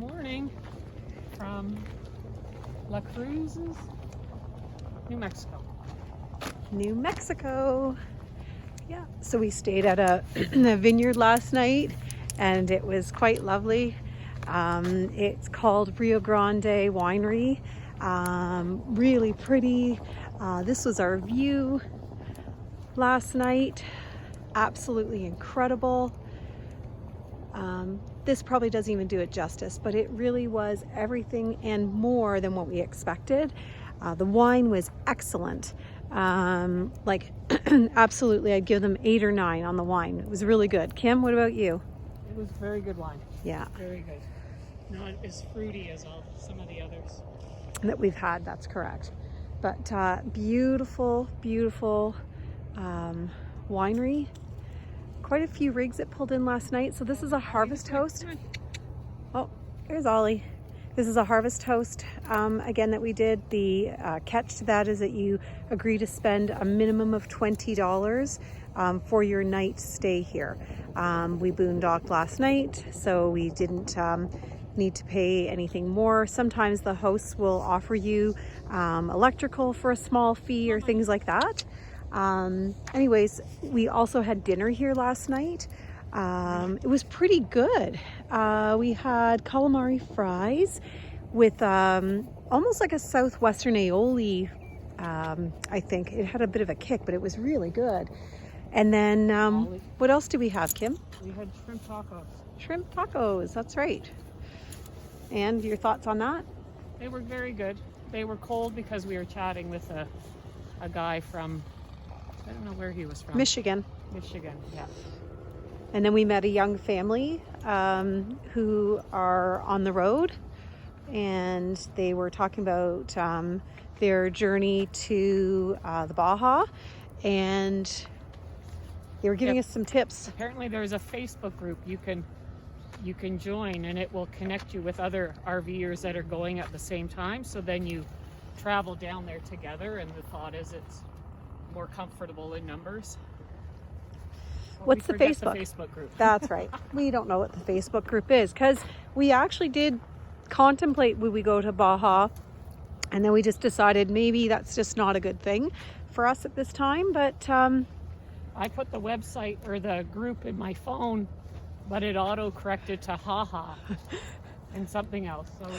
morning from La Cruz's, New Mexico. New Mexico. Yeah, so we stayed at a vineyard last night and it was quite lovely. It's called Grande Winery. Really pretty. This was our view last night. Absolutely incredible. This probably doesn't even do it justice, but it really was everything and more than what we expected. The wine was excellent. Absolutely, I'd give them 8 or 9 on the wine. It was really good. Kim, what about you? It was very good wine. Yeah. Very good. Not as fruity as some of the others that we've had, that's correct. But beautiful, beautiful winery. Quite a few rigs that pulled in last night. So this is a harvest host. Oh, here's Ollie. This is a harvest host, again, that we did. The catch to that is that you agree to spend a minimum of $20 for your night stay here. We boondocked last night, so we didn't need to pay anything more. Sometimes the hosts will offer you electrical for a small fee or things like that. Anyways, we also had dinner here last night. It was pretty good. We had calamari fries with almost like a southwestern aioli. I think it had a bit of a kick, but it was really good. And then what else do we have, Kim? We had shrimp tacos. Shrimp tacos, that's right. And your thoughts on that? They were very good. They were cold because we were chatting with a guy from, I don't know where he was from. Michigan. Michigan, yeah. And then we met a young family who are on the road, and they were talking about their journey to the Baja, and they were giving us some tips. Apparently there's a Facebook group you can join, and it will connect you with other RVers that are going at the same time. So then you travel down there together, and the thought is it's more comfortable in numbers. What's the Facebook? The Facebook group. That's right. We don't know what the Facebook group is, because we actually did contemplate would we go to Baja, and then we just decided maybe that's just not a good thing for us at this time. But I put the website or the group in my phone, but it auto corrected to haha and something else, so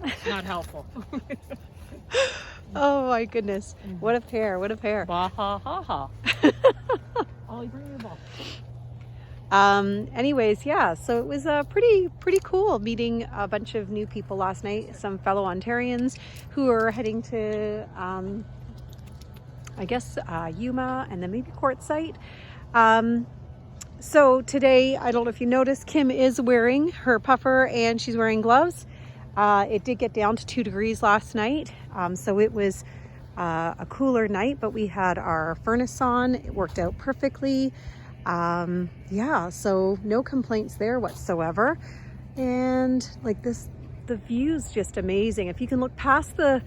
it's not helpful. Oh my goodness, what a pair, what a pair. Baja ha ha. Ollie, bring your ball. Anyways, yeah, so it was pretty cool meeting a bunch of new people last night, some fellow Ontarians who are heading to I guess Yuma and then maybe Quartzsite. So today, I don't know if you noticed, Kim is wearing her puffer and she's wearing gloves. It did get down to 2 degrees last night, so it was a cooler night, but we had our furnace on. It worked out perfectly. Yeah, so no complaints there whatsoever. And like this, the view's just amazing. If you can look past the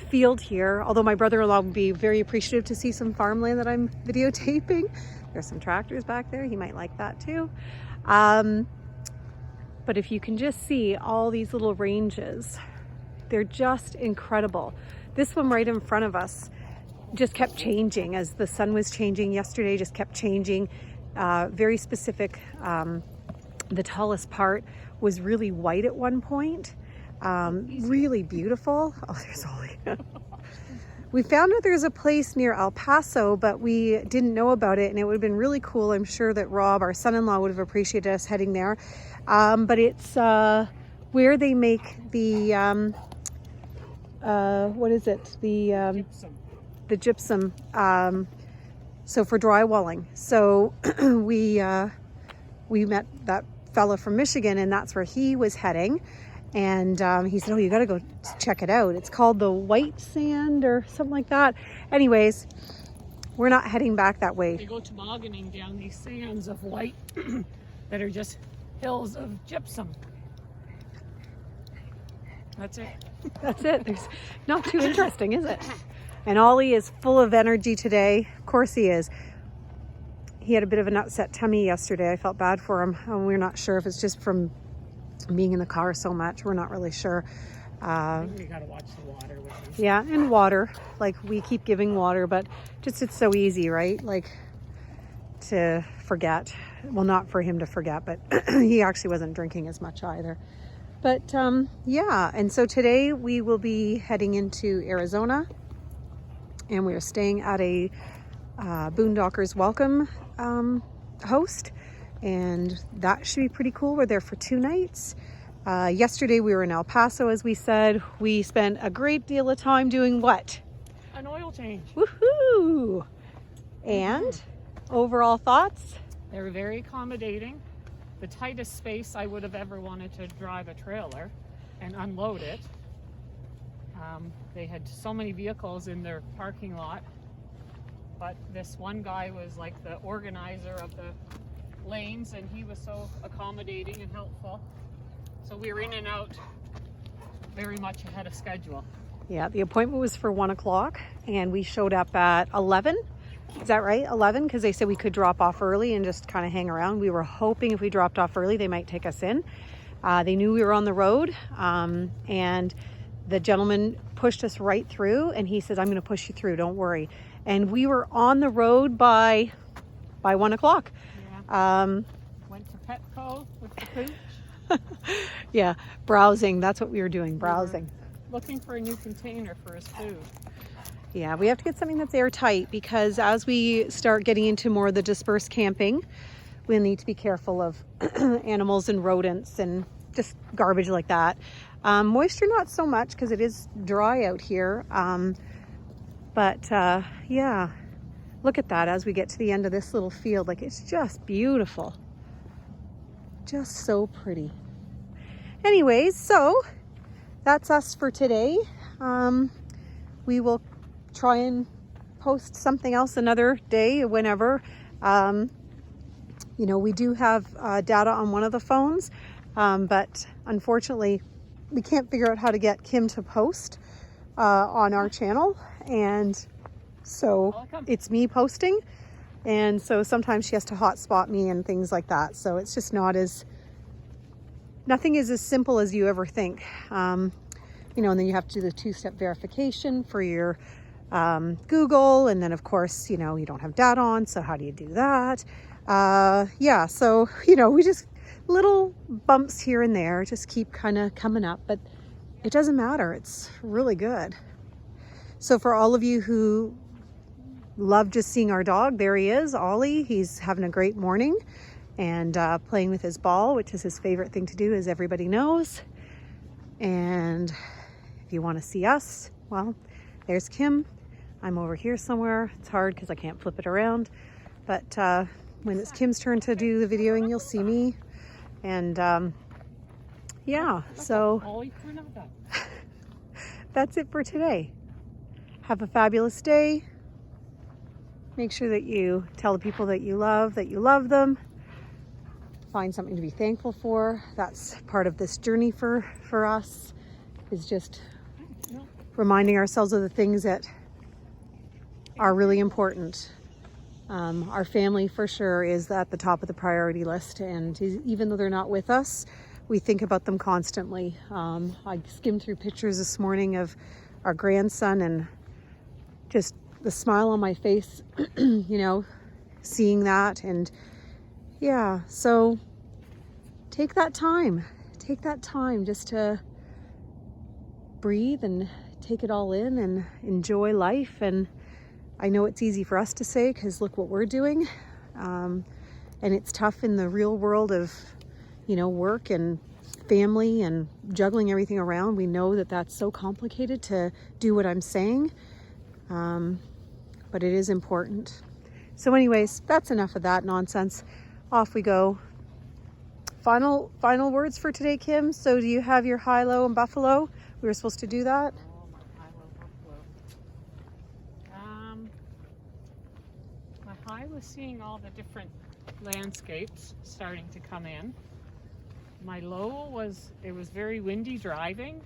field here, although my brother-in-law would be very appreciative to see some farmland that I'm videotaping. There's some tractors back there. He might like that too. But if you can just see all these little ranges, they're just incredible. This one right in front of us just kept changing as the sun was changing yesterday, just kept changing. Very specific. The tallest part was really white at one point. Really beautiful. Oh, there's Ollie. We found out there's a place near El Paso, but we didn't know about it, and it would have been really cool. I'm sure that Rob, our son-in-law, would have appreciated us heading there. But it's where they make the what is it? Gypsum. The gypsum. So for drywalling. So we met that fella from Michigan, and that's where he was heading. And he said, oh, you got to go check it out. It's called the White Sand or something like that. Anyways, we're not heading back that way. They go tobogganing down these sands of white that are just hills of gypsum. That's it. That's it. There's not too interesting, is it? And Ollie is full of energy today. Of course he is. He had a bit of an upset tummy yesterday. I felt bad for him. We're not sure if it's just from being in the car so much. We're not really sure. I think we gotta watch the water with him. Yeah, and water. Like, we keep giving water, but just it's so easy, right? Like, to forget. Well, not for him to forget, but he actually wasn't drinking as much either. But yeah, and so today we will be heading into Arizona, and we're staying at a Boondockers Welcome host, and that should be pretty cool. We're there for 2 nights. Yesterday we were in El Paso, as we said. We spent a great deal of time doing what? An oil change. Woohoo! And overall thoughts? They were very accommodating. The tightest space I would have ever wanted to drive a trailer and unload it. They had so many vehicles in their parking lot, but this one guy was like the organizer of the lanes, and he was so accommodating and helpful. So we were in and out very much ahead of schedule. Yeah, the appointment was for 1 o'clock, and we showed up at 11. Is that right? 11? Because they said we could drop off early and just kind of hang around. We were hoping if we dropped off early, they might take us in. They knew we were on the road, and the gentleman pushed us right through, and he says, I'm going to push you through, don't worry. And we were on the road by 1 o'clock. Yeah. Went to Petco with the pooch. Yeah, browsing. That's what we were doing, browsing. Looking for a new container for his food. Yeah, we have to get something that's airtight, because as we start getting into more of the dispersed camping, we'll need to be careful of animals and rodents and just garbage like that. Moisture, not so much, because it is dry out here. But yeah, look at that as we get to the end of this little field. Like, it's just beautiful. Just so pretty. Anyways, so that's us for today. We will try and post something else another day, whenever. You know, we do have data on one of the phones, but unfortunately we can't figure out how to get Kim to post on our channel, and so it's me posting, and so sometimes she has to hotspot me and things like that. So it's just nothing is as simple as you ever think. You know, and then you have to do the 2-step verification for your Google, and then of course, you know, you don't have data on, so how do you do that? Yeah, so, you know, we just, little bumps here and there just keep kind of coming up, but it doesn't matter. It's really good. So for all of you who love just seeing our dog, there he is, Ollie. He's having a great morning and playing with his ball, which is his favorite thing to do, as everybody knows. And if you want to see us, well, there's Kim. I'm over here somewhere. It's hard because I can't flip it around, but when it's Kim's turn to do the videoing, you'll see me. And yeah, so that's it for today. Have a fabulous day. Make sure that you tell the people that you love them. Find something to be thankful for. That's part of this journey for us, is just reminding ourselves of the things that are really important. Our family for sure is at the top of the priority list, and even though they're not with us, we think about them constantly. I skimmed through pictures this morning of our grandson, and just the smile on my face, you know, seeing that. And yeah, so take that time just to breathe and take it all in and enjoy life. And I know it's easy for us to say, because look what we're doing. And it's tough in the real world of, you know, work and family and juggling everything around. We know that that's so complicated to do what I'm saying. But it is important. So anyways, that's enough of that nonsense. Off we go. Final words for today, Kim. So do you have your high, low, and buffalo? We were supposed to do that. I was seeing all the different landscapes starting to come in. My low was, it was very windy driving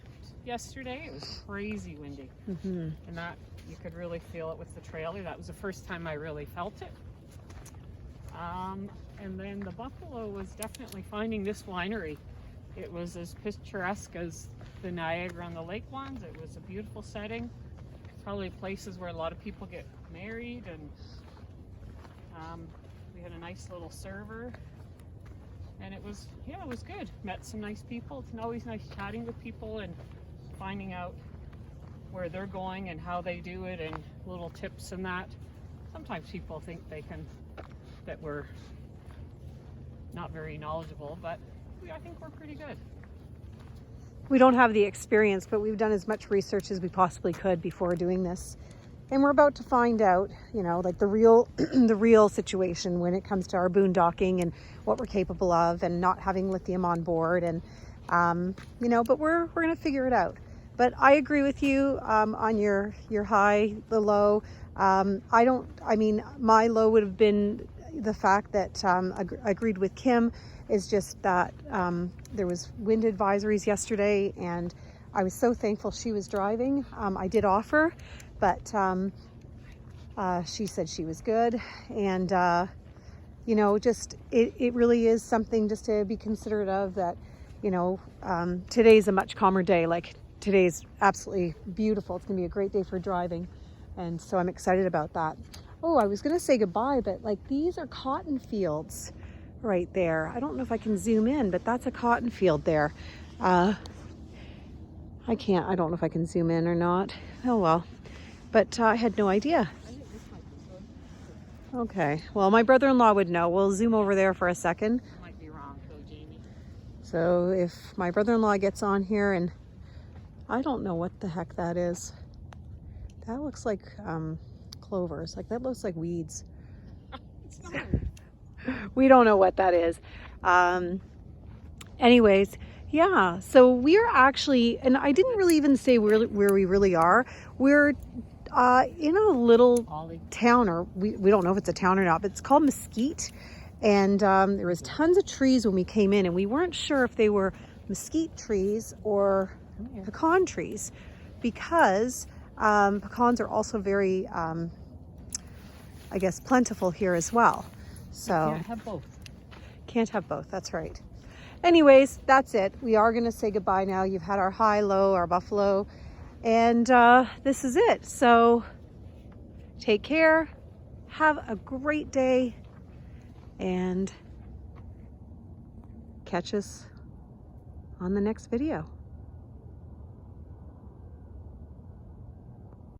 yesterday. It was crazy windy. And that, you could really feel it with the trailer. That was the first time I really felt it. And then the buffalo was definitely finding this winery. it was as picturesque as the Niagara on the Lake ones. It was a beautiful setting. Probably places where a lot of people get married, and we had a nice little server, and it was good. Met some nice people. It's always nice chatting with people and finding out where they're going and how they do it, and little tips and that. Sometimes people think that we're not very knowledgeable, but I think we're pretty good. We don't have the experience, but we've done as much research as we possibly could before doing this. And we're about to find out, like the real the real situation when it comes to our boondocking and what we're capable of, and not having lithium on board, and but we're going to figure it out. But I agree with you on your high, the low. My low would have been the fact that agreed with Kim, is just that there was wind advisories yesterday, and I was so thankful she was driving. I did offer, but she said she was good, and just it really is something just to be considerate of, that today's a much calmer day. Like, today's absolutely beautiful. It's gonna be a great day for driving, and so I'm excited about that. Oh, I was gonna say goodbye, but like, these are cotton fields right there. I don't know if I can zoom in, but that's a cotton field there. I don't know if I can zoom in or not. Oh well, but I had no idea. Okay, well, my brother-in-law would know. We'll zoom over there for a second. I might be wrong though, Jamie. So if my brother-in-law gets on here, and I don't know what the heck that is. That looks like clovers. Like, that looks like weeds. It's not. We don't know what that is. Anyways, yeah, so we're actually, and I didn't really even say where we really are. We're in a little town, or we don't know if it's a town or not, but it's called Mesquite. And there was tons of trees when we came in, and we weren't sure if they were mesquite trees or pecan trees, because pecans are also very, I guess, plentiful here as well. So You can't have both. Can't have both, that's right. Anyways, that's it. We are going to say goodbye now. You've had our high, low, our buffalo, and this is it. So take care, have a great day, and catch us on the next video.